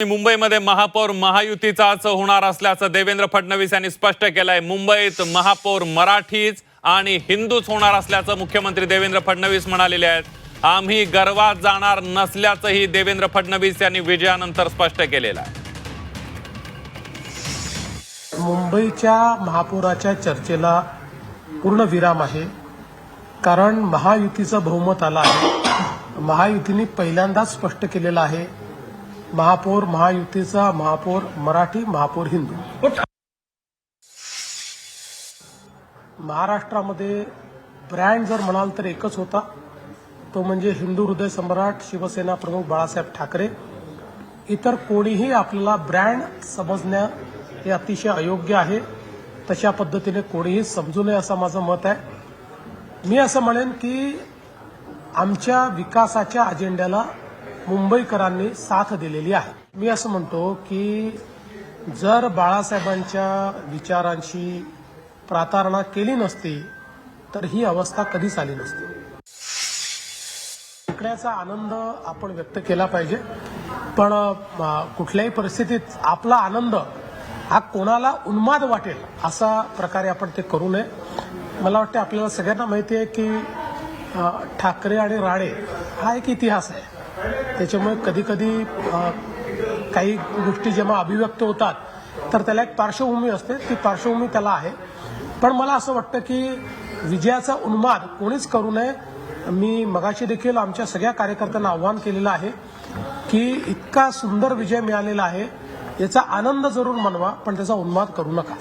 मुंबईमध्ये महापौर महायुतीचाच होणार असल्याचं देवेंद्र फडणवीस यांनी स्पष्ट केलंय। मुंबईत महापौर मराठीच आणि हिंदूच होणार असल्याचं मुख्यमंत्री देवेंद्र फडणवीस म्हणालेले आहेत। आम्ही गर्वात जाणार नसल्याचंही देवेंद्र फडणवीस यांनी विजयानंतर स्पष्ट केलेलं आहे। मुंबईच्या महापौराच्या चर्चेला पूर्ण विराम आहे, कारण महायुतीचं बहुमत आलं आहे। महायुतीने पहिल्यांदाच स्पष्ट केलेलं आहे, महापौर महायुतीचा, महापौर मराठी, महापौर हिंदू। महाराष्ट्रामध्ये ब्रँड जर म्हणाल तर एकच होता, तो म्हणजे हिंदू हृदय सम्राट शिवसेना प्रमुख बाळासाहेब ठाकरे। इतर कोणीही आपल्याला ब्रँड समजणं हे अतिशय अयोग्य आहे। तशा पद्धतीने कोणीही समजू नये असं माझं मत आहे। मी असं म्हणेन की आमच्या विकासाच्या अजेंड्याला मुंबईकरांनी साथ दिलेली आहे। मी असं म्हणतो की जर बाळासाहेबांच्या विचारांशी प्रतारणा केली नसती तर ही अवस्था कधीच आली नसती। शिकण्याचा आनंद आपण व्यक्त केला पाहिजे, पण कुठल्याही परिस्थितीत आपला आनंद हा कोणाला उन्माद वाटेल असा प्रकारे आपण ते करू नये। मला वाटतं आपल्याला सगळ्यांना माहिती आहे की ठाकरे आणि राणे हा एक इतिहास आहे। त्याच्यामुळे कधी कधी काही गोष्टी जेव्हा अभिव्यक्त होतात तर त्याला एक पार्श्वभूमी असते, ती पार्श्वभूमी त्याला आहे। पण मला असं वाटतं की विजयाचा उन्माद कोणीच करू नये। मी मगाशी देखील आमच्या सगळ्या कार्यकर्त्यांना आव्हान केलेलं आहे की इतका सुंदर विजय मिळालेला आहे, याचा आनंद जरूर मानवा, पण त्याचा उन्माद करू नका।